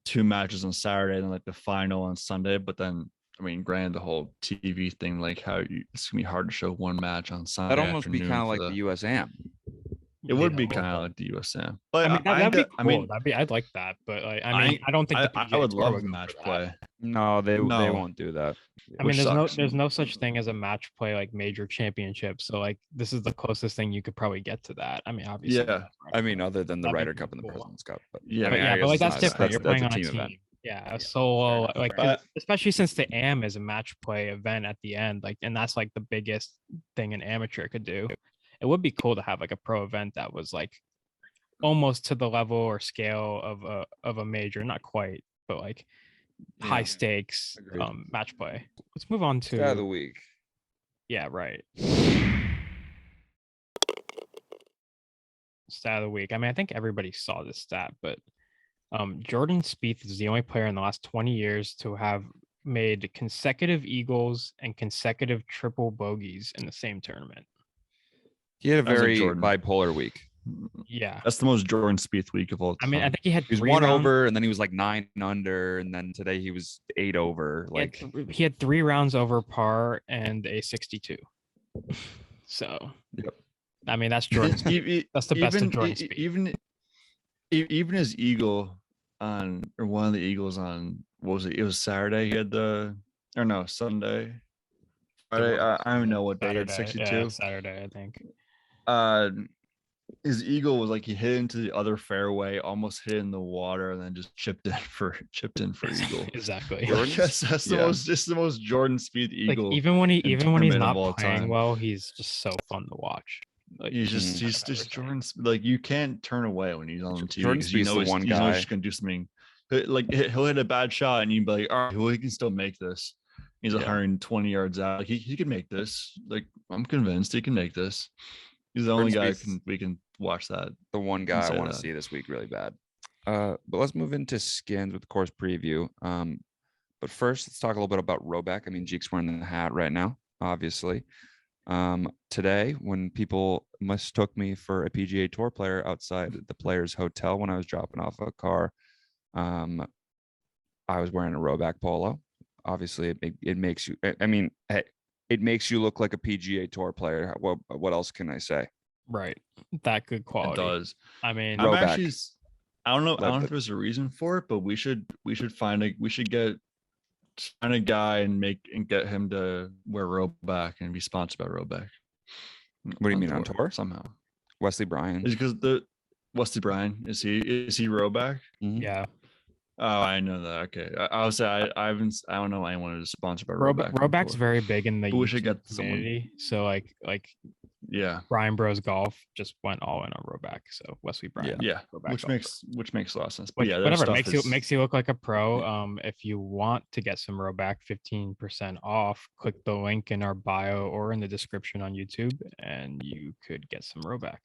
Speaker 3: 2 matches on Saturday and like the final on Sunday. But then I mean, granted, the whole TV thing, like it's gonna be hard to show one match on Sunday.
Speaker 1: That'd almost be kind of like the USAM.
Speaker 3: It would be kind of like the USM, but
Speaker 2: I mean, that'd be cool. I'd like that, but like, I don't think
Speaker 3: I would love the match play.
Speaker 1: No, they
Speaker 3: No.
Speaker 1: won't do that.
Speaker 2: I mean,
Speaker 3: Which sucks.
Speaker 2: there's no such thing as a match play like major championship. So like this is the closest thing you could probably get to that. I mean, obviously.
Speaker 3: Yeah.
Speaker 1: I mean, other than the
Speaker 2: That'd be
Speaker 1: Ryder Cup and the
Speaker 2: cool.
Speaker 1: President's Cup, but
Speaker 3: Yeah.
Speaker 1: I mean,
Speaker 2: But yeah,
Speaker 1: I
Speaker 2: but
Speaker 1: guess
Speaker 2: like
Speaker 1: it's
Speaker 2: that's
Speaker 1: not-
Speaker 2: different. You're playing
Speaker 1: a
Speaker 2: on a
Speaker 1: team
Speaker 2: team.
Speaker 1: event.
Speaker 2: Yeah,
Speaker 1: Fair
Speaker 2: solo
Speaker 1: enough,
Speaker 2: like
Speaker 1: fair enough.
Speaker 2: especially since the AM is a match play event at the end, like, and that's like the biggest thing an amateur could do. It would be cool to have like a pro event that was like almost to the level or scale of a major, not quite, but like high
Speaker 1: Yeah.
Speaker 2: stakes
Speaker 1: Agreed.
Speaker 2: match play. Let's move on
Speaker 1: Stat of the
Speaker 2: to
Speaker 1: week.
Speaker 2: yeah, right. Stat of the week. I mean, I think everybody saw this stat, but Jordan Spieth is the only player in the last 20 years to have made consecutive eagles and consecutive triple bogeys in the same tournament.
Speaker 1: He had a
Speaker 3: That was a
Speaker 1: very
Speaker 3: Jordan.
Speaker 1: bipolar week.
Speaker 2: Yeah.
Speaker 3: That's the most Jordan Spieth week of all
Speaker 2: I
Speaker 3: time.
Speaker 2: mean, I think he had
Speaker 1: He was
Speaker 2: 3
Speaker 1: 1
Speaker 2: rounds.
Speaker 1: over, and then he was like 9 under, and then today he was 8 over. Like,
Speaker 2: He had 3 rounds over par and a 62. So,
Speaker 1: Yep.
Speaker 2: I mean, that's Jordan Spieth. That's the best of Jordan Spieth.
Speaker 3: Even his eagle on, or one of the eagles on, what was it? It was Saturday. He had Sunday. Friday. I don't know what day. He had
Speaker 2: Saturday.
Speaker 3: 62.
Speaker 2: Yeah, Saturday, I think.
Speaker 3: His eagle was like he hit into the other fairway, almost hit in the water, and then just chipped in for eagle.
Speaker 2: Exactly.
Speaker 1: Jordan's-
Speaker 3: Yes, that's the most Jordan Spieth
Speaker 2: Like
Speaker 3: eagle.
Speaker 2: even when he's
Speaker 3: tournament of
Speaker 2: not
Speaker 3: all
Speaker 2: playing
Speaker 3: time.
Speaker 2: well, he's just so fun to watch. Like
Speaker 3: He's
Speaker 1: Mhm.
Speaker 3: just Jordan. Like you can't turn away when he's on TV.
Speaker 1: Jordan
Speaker 3: 'Cause you
Speaker 1: Spieth's
Speaker 3: know
Speaker 1: the
Speaker 3: he's,
Speaker 1: one
Speaker 3: you know he's
Speaker 1: guy.
Speaker 3: just gonna do something. Like he'll hit a bad shot, and you'd be like, all right, well, he can still make this. He's
Speaker 1: Yeah.
Speaker 3: 120 yards out. Like he can make this. Like I'm convinced he can make this. He's the only
Speaker 1: Jordan
Speaker 3: guy
Speaker 1: Spieth-
Speaker 3: we can watch that.
Speaker 1: the one guy I
Speaker 3: say
Speaker 1: want to
Speaker 3: that.
Speaker 1: see this week really bad. But let's move into skins with the course preview. But first, let's talk a little bit about Roback. I mean, Jeek's wearing the hat right now, obviously. Today, when people mistook me for a PGA Tour player outside the players' hotel when I was dropping off a car, I was wearing a Roback polo. Obviously, it makes you. I mean, hey, it makes you look like a PGA Tour player. What else can I say?
Speaker 2: right, that good
Speaker 3: It
Speaker 2: quality.
Speaker 3: does.
Speaker 2: I mean,
Speaker 1: Roback.
Speaker 3: I'm actually. I don't know. I don't know
Speaker 1: Love
Speaker 3: if
Speaker 1: it.
Speaker 3: there's a reason for it, but we should find a guy and get him to wear Roback and be sponsored by Roback.
Speaker 1: What do you mean on tour?
Speaker 3: somehow?
Speaker 1: Wesley Bryan.
Speaker 3: Is because Wesley Bryan is he Roback?
Speaker 1: Mhm.
Speaker 2: yeah,
Speaker 3: Oh, I know that. Okay, I was say I don't know anyone who's sponsored by Roback.
Speaker 2: Roback's very big in the
Speaker 3: But we should
Speaker 2: YouTube
Speaker 3: get someone.
Speaker 2: community. So like
Speaker 3: Yeah,
Speaker 2: Brian Bros Golf just went all in on Roback. So Wesley Bryan.
Speaker 3: yeah,
Speaker 2: Roback
Speaker 3: which
Speaker 2: Golf.
Speaker 3: makes a lot of sense. But
Speaker 2: Which,
Speaker 3: yeah, their
Speaker 2: whatever
Speaker 3: stuff
Speaker 2: makes you look like a pro. If you want to get some Roback 15% off, click the link in our bio or in the description on YouTube, and you could get some Roback.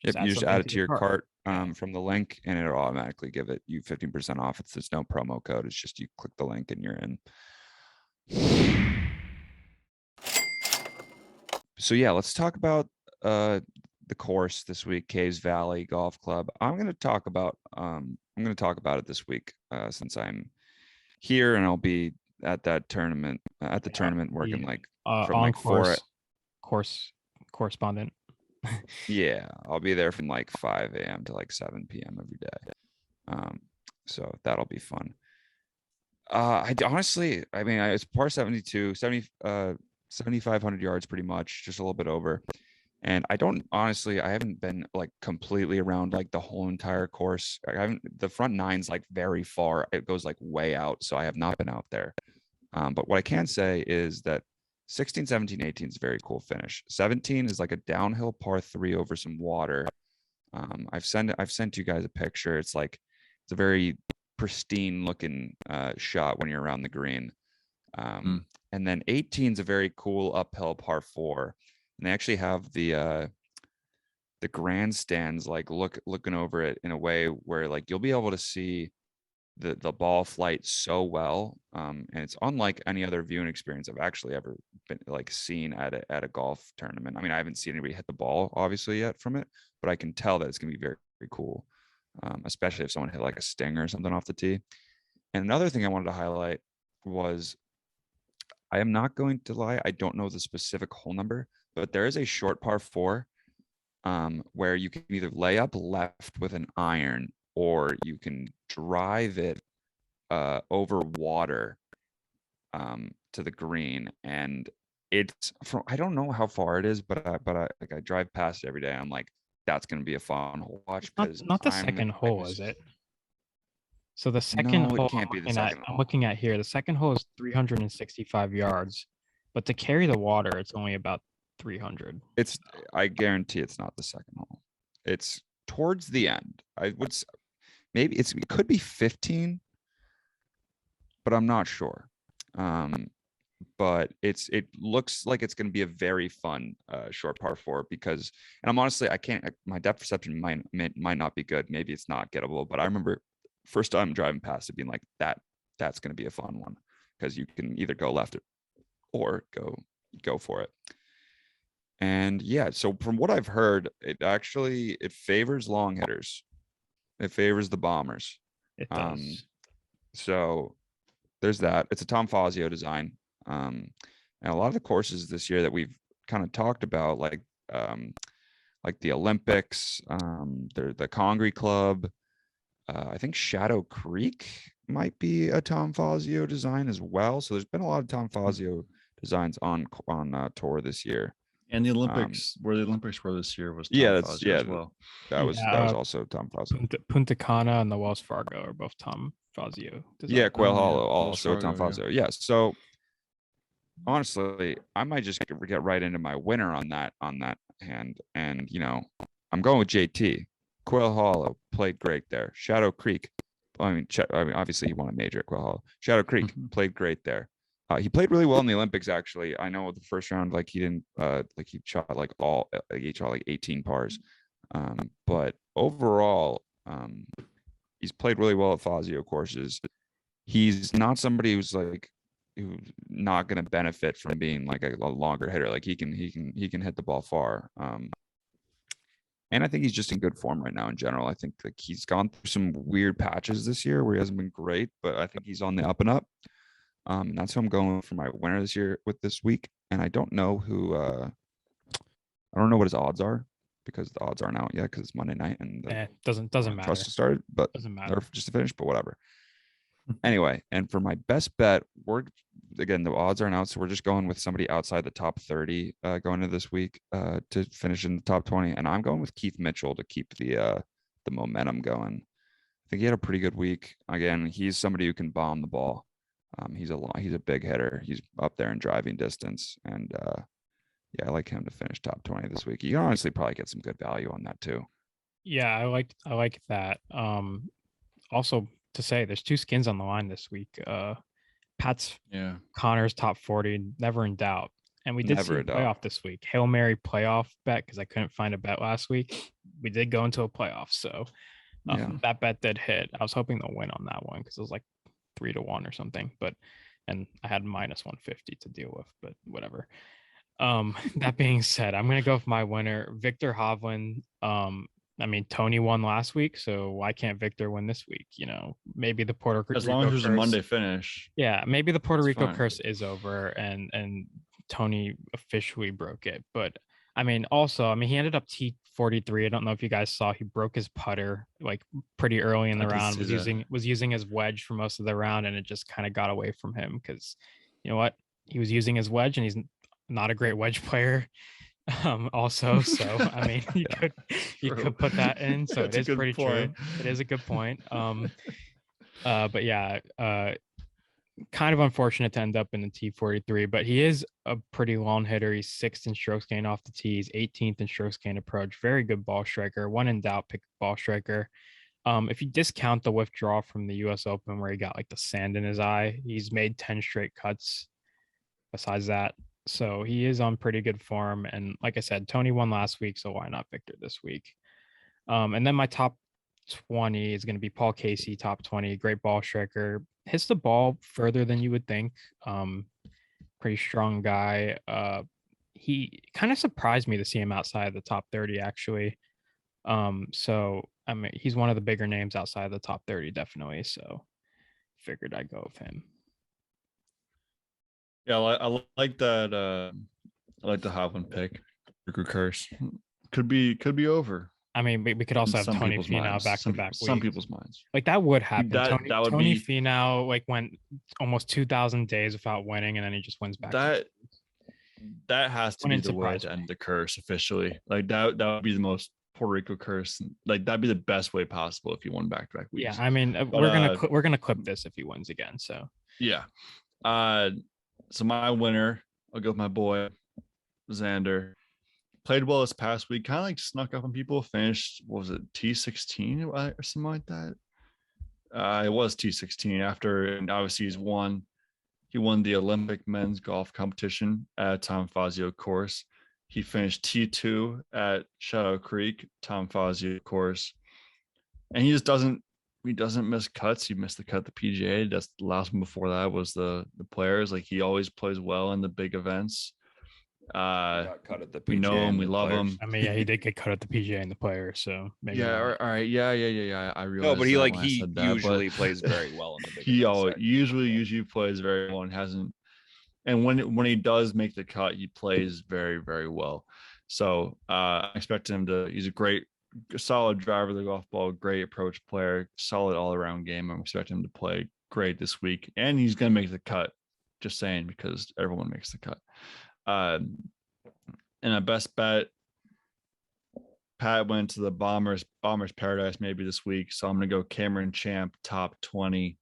Speaker 1: Yep, you just
Speaker 2: something
Speaker 1: add it to your cart
Speaker 2: Yeah.
Speaker 1: from the link, and it'll automatically give it you 15% off. There's no promo code. It's just you click the link and you're in. So yeah, let's talk about the course this week, Caves Valley Golf Club. I'm going to talk about it this week since I'm here and I'll be at that tournament tournament working like from
Speaker 2: on
Speaker 1: like
Speaker 2: course correspondent.
Speaker 1: Yeah, I'll be there from like 5 a.m. to like 7 p.m. every day. So that'll be fun. I mean, it's par 72, 7,500 yards pretty much, just a little bit over. And I haven't been like completely around like the whole entire course. The front nine's like very far. It goes like way out. So I have not been out there. But what I can say is that 16, 17, 18 is a very cool finish. 17 is like a downhill par 3 over some water. I've sent you guys a picture. It's a very pristine looking shot when you're around the green. And then 18 is a very cool uphill par 4. And they actually have the grandstands like looking over it in a way where like you'll be able to see the ball flight so well, and it's unlike any other viewing experience I've actually ever been like seen at a golf tournament. I mean, I haven't seen anybody hit the ball obviously yet from it, but I can tell that it's gonna be very, very cool, especially if someone hit like a stinger or something off the tee. And another thing I wanted to highlight was, I am not going to lie, I don't know the specific hole number, but there is a short par 4 where you can either lay up left with an iron, or you can drive it over water to the green, and it's from, I don't know how far it is, but I drive past it every day. I'm like, that's gonna be a fun hole to watch because
Speaker 2: Not the second hole, is it? So the second
Speaker 1: No, it
Speaker 2: hole
Speaker 1: can't be the second
Speaker 2: I'm
Speaker 1: hole.
Speaker 2: looking at here, the second hole is 365 yards, but to carry the water, it's only about 300.
Speaker 1: I guarantee it's not the second hole. It's towards the end. Maybe it could be 15, but I'm not sure. But it looks like it's going to be a very fun short par 4 because, and I'm honestly, my depth perception might not be good. Maybe it's not gettable, but I remember first time driving past it being like that's going to be a fun one because you can either go left or go for it. And yeah, so from what I've heard, it favors long hitters. It favors the bombers.
Speaker 2: It does.
Speaker 1: So there's that. It's a Tom Fazio design. And a lot of the courses this year that we've kind of talked about, like the Olympics, the Congaree Club, I think Shadow Creek might be a Tom Fazio design as well. So there's been a lot of Tom Fazio designs on tour this year.
Speaker 3: And the Olympics, where the Olympics were this year was
Speaker 1: Tom
Speaker 3: Fazio
Speaker 1: as
Speaker 3: well.
Speaker 1: That was also Tom Fazio.
Speaker 2: Punta Cana and the Wells Fargo are both Tom Fazio design.
Speaker 1: Yeah, Quail Hollow also Tom Fazio. Yeah. So honestly, I might just get right into my winner on that hand. And I'm going with JT. Quail Hollow played great there. Shadow Creek. I mean, obviously he won a major at Quail Hollow. Shadow Creek played great there. He played really well in the Olympics, actually. I know the first round, like he didn't, he shot he shot like 18 pars. But overall, he's played really well at Fazio courses. He's not somebody who's not going to benefit from being like a longer hitter. Like he can hit the ball far. And I think he's just in good form right now in general. I think like he's gone through some weird patches this year where he hasn't been great, but I think he's on the up and up. And that's who I'm going for my winner this year with this week. And I don't know I don't know what his odds are because the odds aren't out yet because it's Monday night and
Speaker 2: doesn't matter.
Speaker 1: Trust to start, but
Speaker 2: doesn't matter.
Speaker 1: Or just to finish, but whatever. Anyway, and for my best bet, the odds aren't out, so we're just going with somebody outside the top 30 going into this week to finish in the top 20. And I'm going with Keith Mitchell to keep the momentum going. I think he had a pretty good week. Again, he's somebody who can bomb the ball. He's a big hitter. He's up there in driving distance, and I like him to finish top 20 this week. You can honestly probably get some good value on that too.
Speaker 2: Yeah, I like that. Also to say, there's 2 skins on the line this week. Pat's Connor's top 40, never in doubt. And we did see a playoff this week. Hail Mary playoff bet because I couldn't find a bet last week. We did go into a playoff, so that bet did hit. I was hoping to win on that one because it was like 3-1 or something, and I had minus 150 to deal with, but whatever. That being said, I'm gonna go with my winner, Victor Hovland. I mean, Tony won last week, so why can't Victor win this week? Maybe the Puerto Rico
Speaker 3: as long as there's a Monday finish.
Speaker 2: Yeah, maybe the Puerto Rico curse is over, and Tony officially broke it. But I mean, he ended up T43. I don't know if you guys saw, he broke his putter like pretty early in the round. Was using his wedge for most of the round, and it just kind of got away from him because you know what? He was using his wedge, and he's not a great wedge player. Also, so I mean, you could put that in. So it is pretty true. It is a good point. But yeah, kind of unfortunate to end up in the T43, but he is a pretty long hitter. He's 6th in strokes gained off the tee. He's 18th in strokes gained approach. Very good ball striker. When in doubt, pick ball striker. If you discount the withdrawal from the US Open where he got like the sand in his eye, he's made 10 straight cuts besides that. So he is on pretty good form. And like I said, Tony won last week, so why not Victor this week? And then my top 20 is going to be Paul Casey, top 20, great ball striker. Hits the ball further than you would think. Pretty strong guy. He kind of surprised me to see him outside of the top 30, actually. So I mean, he's one of the bigger names outside of the top 30, definitely. So figured I'd go with him.
Speaker 3: Yeah, I like that. I like the Hovland pick. Rico curse could be over.
Speaker 2: I mean, we could also have
Speaker 3: some
Speaker 2: Tony
Speaker 3: people's
Speaker 2: Finau
Speaker 3: minds.
Speaker 2: back-to-back
Speaker 3: Some
Speaker 2: weeks.
Speaker 3: people's minds.
Speaker 2: Like that would happen.
Speaker 3: That would
Speaker 2: Tony
Speaker 3: be
Speaker 2: Finau like went almost 2,000 days without winning, and then he just wins back.
Speaker 3: That has to be
Speaker 2: Wouldn't
Speaker 3: the way
Speaker 2: surprise
Speaker 3: to
Speaker 2: me.
Speaker 3: end the curse officially. Like that would be the most Puerto Rico curse. Like that'd be the best way possible if he won back-to-back weeks.
Speaker 2: Yeah, I mean, we're gonna clip this if he wins again. So
Speaker 3: yeah. So my winner, I'll go with my boy Xander. Played well this past week. Kind of like snuck up on people. Finished, what was it, T16 or something like that? It was T16 after, and obviously he won the Olympic men's golf competition at Tom Fazio course. He finished T2 at Shadow Creek, Tom Fazio course. And he doesn't miss cuts. He missed the cut at the PGA. That's the last one before that was the Players. Like he always plays well in the big events.
Speaker 1: Got cut at the PGA
Speaker 3: We know him, we love
Speaker 1: Players.
Speaker 3: him.
Speaker 2: I mean, yeah, he did get cut at the PGA and the Players. So maybe
Speaker 3: Yeah, all right, yeah. I realize.
Speaker 1: No, but he
Speaker 3: usually
Speaker 1: plays very well in the big
Speaker 3: he
Speaker 1: events.
Speaker 3: usually plays very well and hasn't. And when he does make the cut, he plays very, very well. So I expect him to. He's a solid driver of the golf ball, great approach player, solid all around game. I'm expecting him to play great this week, and he's gonna make the cut. Just saying, because everyone makes the cut. And a best bet, Pat went to the Bombers Paradise maybe this week, so I'm gonna go Cameron Champ top 20.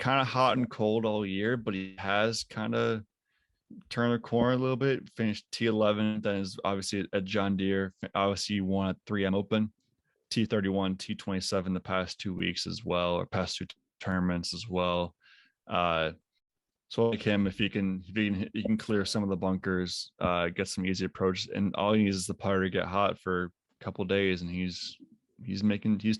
Speaker 3: Kind of hot and cold all year, but he has kind of turned the corner a little bit. Finished T11, then is obviously at John Deere. Obviously won at 3M Open, T31, T27 the past 2 weeks as well, or past 2 tournaments as well. So like him, if he can clear some of the bunkers, get some easy approach, and all he needs is the putter to get hot for a couple of days, and he's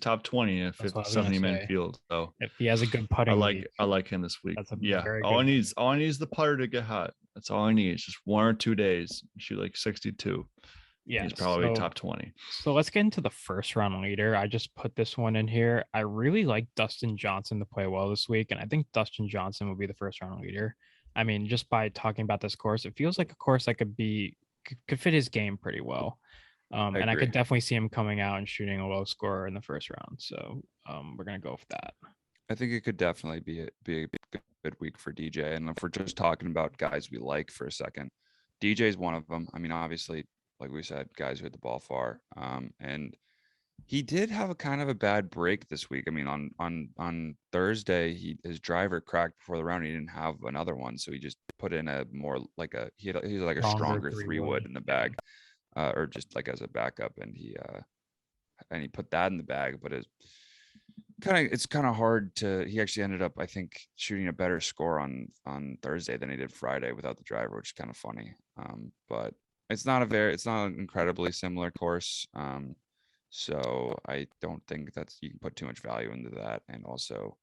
Speaker 3: top 20 if it's 70-man field. So
Speaker 2: if he has a good putting,
Speaker 3: I like him this week. Yeah, all I need is the putter to get hot. That's all I need. It's just 1 or 2 days. Shoot like 62. Yeah, he's probably top 20.
Speaker 2: So let's get into the first round leader. I just put this one in here. I really like Dustin Johnson to play well this week, and I think Dustin Johnson will be the first round leader. I mean, just by talking about this course, it feels like a course that could fit his game pretty well. And I could definitely see him coming out and shooting a low score in the first round. So we're gonna go with that.
Speaker 1: I think it could definitely be a good week for DJ. And if we're just talking about guys we like for a second, DJ's one of them. I mean, obviously, like we said, guys who hit the ball far. And he did have a kind of a bad break this week. I mean, on Thursday, his driver cracked before the round. He didn't have another one, so he just put in a more like he had like a stronger 3-wood in the bag, or just like as a backup, and he put that in the bag. But it's kind of hard to. He actually ended up, I think, shooting a better score on Thursday than he did Friday without the driver, which is kind of funny. But it's not an incredibly similar course. So I don't think you can put too much value into that. And also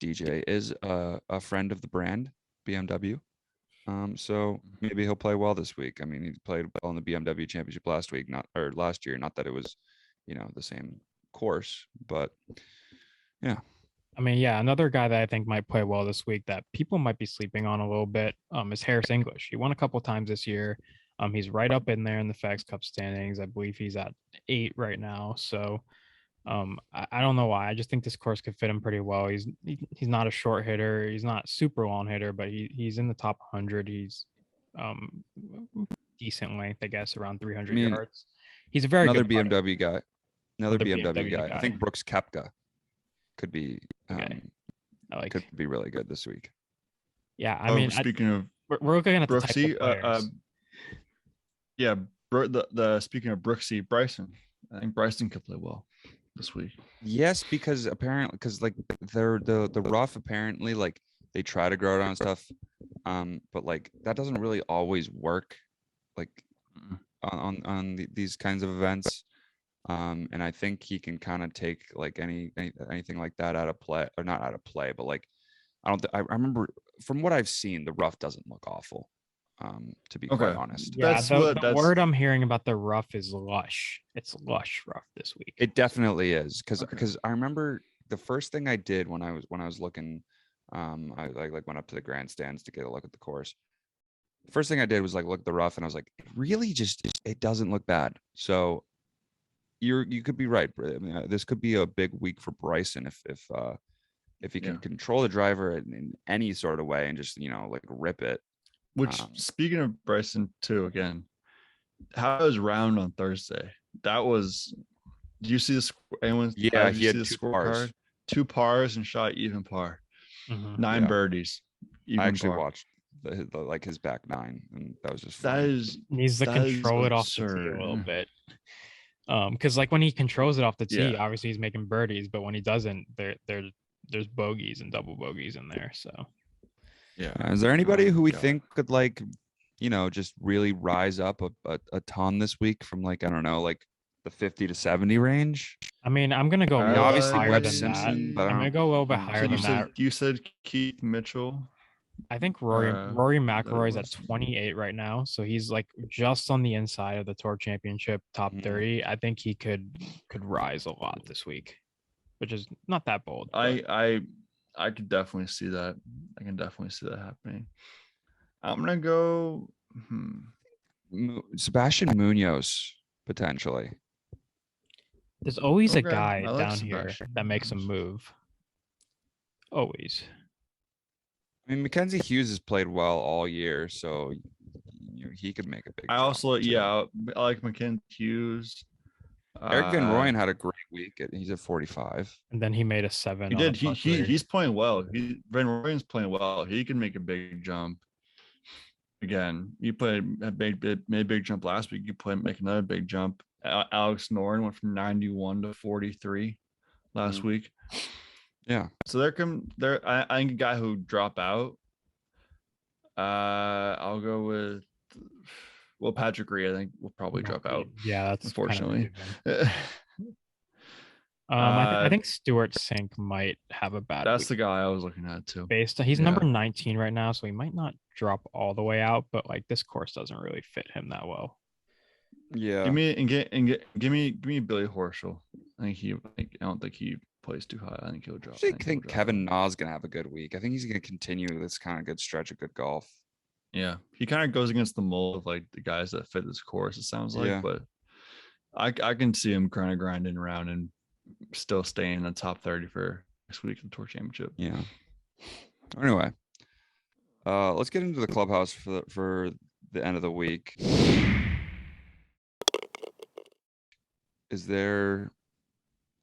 Speaker 1: DJ is a friend of the brand BMW. So maybe he'll play well this week. I mean, he played well in the BMW Championship last year. Not that it was, the same course, but yeah.
Speaker 2: I mean, yeah, another guy that I think might play well this week that people might be sleeping on a little bit is Harris English. He won a couple times this year. He's right up in there in the FedEx Cup standings. I believe he's at 8 right now. So I don't know why. I just think this course could fit him pretty well. He's not a short hitter. He's not super long hitter, but he's in the top 100. He's decent length, I guess, around 300 yards. He's a very
Speaker 1: another
Speaker 2: good
Speaker 1: BMW guy. Another BMW guy. I think Brooks Koepka could be could be really good this week.
Speaker 2: Yeah, I mean,
Speaker 3: speaking of
Speaker 2: we're looking at the
Speaker 3: Brooksy,
Speaker 2: type of players.
Speaker 3: Yeah, the speaking of Brooksy, Bryson. I think Bryson could play well this week.
Speaker 1: Yes, because like the rough apparently like they try to grow it on stuff, but like that doesn't really always work, like on these kinds of events. And I think he can kind of take like anything like that out of play, or not out of play, but like I remember from what I've seen, the rough doesn't look awful. To be quite honest.
Speaker 2: Yeah, the word I'm hearing about the rough is lush. It's lush rough this week.
Speaker 1: It definitely is, because I remember the first thing I did when I was looking, I like went up to the grandstands to get a look at the course. The first thing I did was like look at the rough, and I was like, it really just it doesn't look bad. So you could be right. I mean, this could be a big week for Bryson if he can control the driver in any sort of way and just like rip it.
Speaker 3: Which, speaking of Bryson too, again, how was round on Thursday? That was. Do you see the anyone?
Speaker 1: Yeah, he had
Speaker 3: the
Speaker 1: 2
Speaker 3: scorecard?
Speaker 1: pars.
Speaker 3: 2 pars and shot even par. 9 birdies.
Speaker 1: I actually watched the like his back 9, and that was just
Speaker 3: funny.
Speaker 2: Needs to control it off the tee a little bit. Because like when he controls it off the tee, obviously he's making birdies, but when he doesn't, there's bogeys and double bogeys in there. So
Speaker 1: is there anybody who we think could just really rise up a ton this week from like, I don't know, like the 50 to 70 range?
Speaker 2: I mean, I'm gonna go
Speaker 1: obviously
Speaker 2: higher
Speaker 1: Webb
Speaker 2: than
Speaker 1: Simpson,
Speaker 2: that. I'm gonna go a little bit higher than that.
Speaker 3: You said Keith Mitchell.
Speaker 2: I think Rory McIlroy's at 28 right now, so he's like just on the inside of the Tour Championship top 30. I think he could rise a lot this week, which is not that bold.
Speaker 3: I could definitely see that. I can definitely see that happening. I'm gonna go
Speaker 1: Sebastian Munoz potentially.
Speaker 2: There's always a guy down here that makes a move. Always.
Speaker 1: I mean, Mackenzie Hughes has played well all year, so he could make a big.
Speaker 3: I also, I like Mackenzie Hughes.
Speaker 1: Eric Van Rooyen had a great week. He's at 45,
Speaker 2: and then he made a 7.
Speaker 3: He did. He's playing well. Van Rooyen's playing well. He can make a big jump. Again, you made a big jump last week. You make another big jump. Alex Noren went from 91 to 43 last week.
Speaker 1: Yeah.
Speaker 3: So I think a guy who drop out. I'll go with Patrick Reed. I think will probably drop out.
Speaker 2: Yeah, that's
Speaker 3: unfortunately.
Speaker 2: I think Stuart Sink might have a bad.
Speaker 3: That's the guy I was looking at too.
Speaker 2: He's number 19 right now, so he might not drop all the way out, but like this course doesn't really fit him that well.
Speaker 1: Yeah.
Speaker 3: Give me Billy Horschel. I don't think he plays too high. I think he'll drop.
Speaker 1: I think Kevin Na's gonna have a good week. I think he's gonna continue this kind of good stretch of good golf.
Speaker 3: Yeah, he kind of goes against the mold of like the guys that fit this course. It sounds like, but I can see him kind of grinding around and still staying in the top 30 for next week in the Tour Championship.
Speaker 1: Yeah. Anyway, let's get into the clubhouse for the end of the week. Is there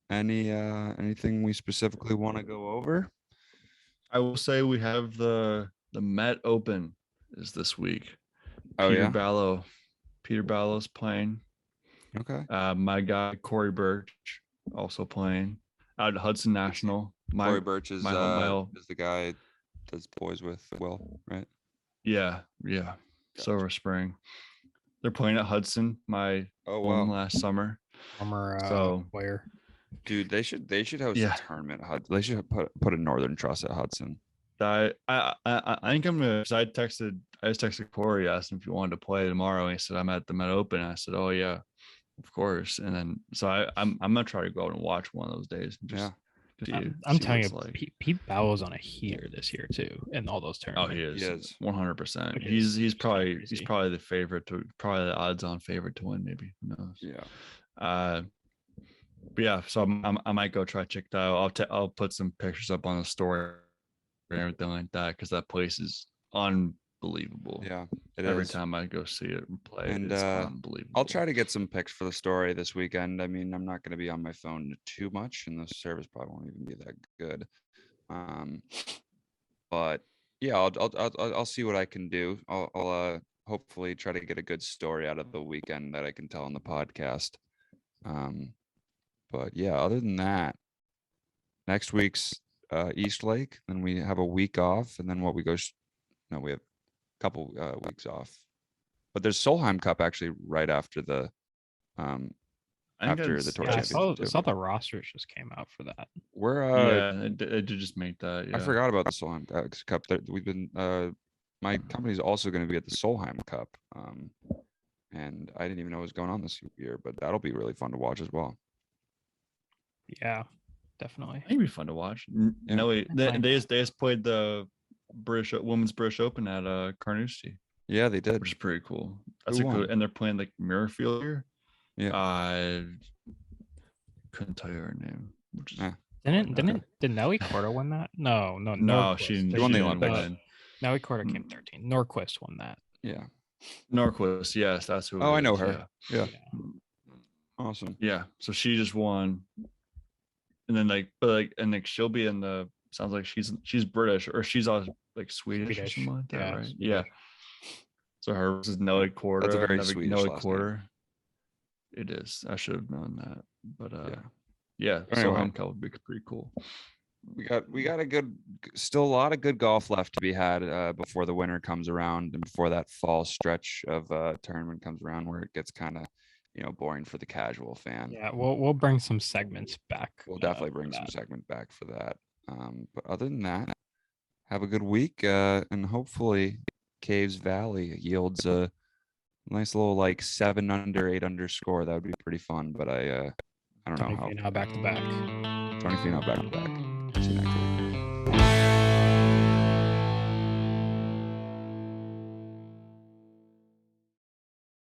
Speaker 1: anything we specifically want to go over?
Speaker 3: I will say we have the Met Open is this week.
Speaker 1: Oh,
Speaker 3: Peter Ballow's playing.
Speaker 1: Okay.
Speaker 3: My guy Corey Birch also playing out at Hudson National.
Speaker 1: Corey Birch is the guy that's boys with Will, right?
Speaker 3: Yeah. Gotcha. Silver Spring. They're playing at Hudson. Last summer.
Speaker 2: Player.
Speaker 1: Dude, they should host a tournament. They should put a Northern Trust at Hudson.
Speaker 3: I think I'm gonna. I just texted Corey, asked him if he wanted to play tomorrow, and he said I'm at the Met Open. And I said, oh yeah, of course. And then I'm gonna try to go out and watch one of those days.
Speaker 2: I'm telling you, like. Pete Ballow's on a heater this year too, in all those tournaments.
Speaker 3: Oh, he is 100%. He's probably the favorite probably the odds-on favorite to win. Maybe who knows?
Speaker 1: Yeah.
Speaker 3: But yeah, so I might go try to check that out. I'll put some pictures up on the story and everything like that because that place is unbelievable.
Speaker 1: Yeah,
Speaker 3: every time I go see it and play, and it's unbelievable.
Speaker 1: I'll try to get some pics for the story this weekend. I mean, I'm not going to be on my phone too much, and the service probably won't even be that good. But yeah, I'll see what I can do. I'll hopefully try to get a good story out of the weekend that I can tell on the podcast. But yeah, other than that, next week's East Lake, then we have a week off, and then we have a couple weeks off. But there's Solheim Cup actually right after the Tour Championship.
Speaker 2: I saw the rosters just came out for that.
Speaker 3: It did just make that. Yeah.
Speaker 1: I forgot about the Solheim Cup. We've been my company's also going to be at the Solheim Cup, and I didn't even know what was going on this year, but that'll be really fun to watch as well.
Speaker 2: Yeah, definitely.
Speaker 3: It'd be fun to watch. They just played the women's British Open at Carnoustie.
Speaker 1: Yeah, they did,
Speaker 3: which is pretty cool. That's good. And they're playing like Muirfield here.
Speaker 1: Yeah.
Speaker 3: couldn't tell you her name. Which is
Speaker 2: Did Nelly Korda win that? No,
Speaker 3: no, she
Speaker 1: won the
Speaker 3: didn't
Speaker 1: Olympics.
Speaker 3: win.
Speaker 2: Nelly Korda came 13. Norquist won that.
Speaker 1: Yeah.
Speaker 3: Norquist, yes, that's who.
Speaker 1: Oh, I know
Speaker 3: is,
Speaker 1: her. Yeah. Awesome.
Speaker 3: Yeah, so she just won, and then she'll be in the. Sounds like she's British or she's all like Swedish or something like that,
Speaker 2: yeah,
Speaker 3: right?
Speaker 2: Swedish.
Speaker 3: Yeah. So hers is Nelly Korda.
Speaker 1: That's a very Swedish
Speaker 3: Nelly
Speaker 1: last
Speaker 3: Korda. It is. I should have known that, but yeah. So
Speaker 1: Anyway.
Speaker 3: home would be pretty cool.
Speaker 1: We got still a lot of good golf left to be had before the winter comes around and before that fall stretch of tournament comes around where it gets kind of boring for the casual fan.
Speaker 2: Yeah, we'll bring some segments back.
Speaker 1: We'll definitely bring some segment back for that. But other than that, have a good week, and hopefully Caves Valley yields a nice little like 7 under, 8 under score. That would be pretty fun. But I don't know how.
Speaker 2: Tony Finau back to back.
Speaker 1: Tony Finau back to back.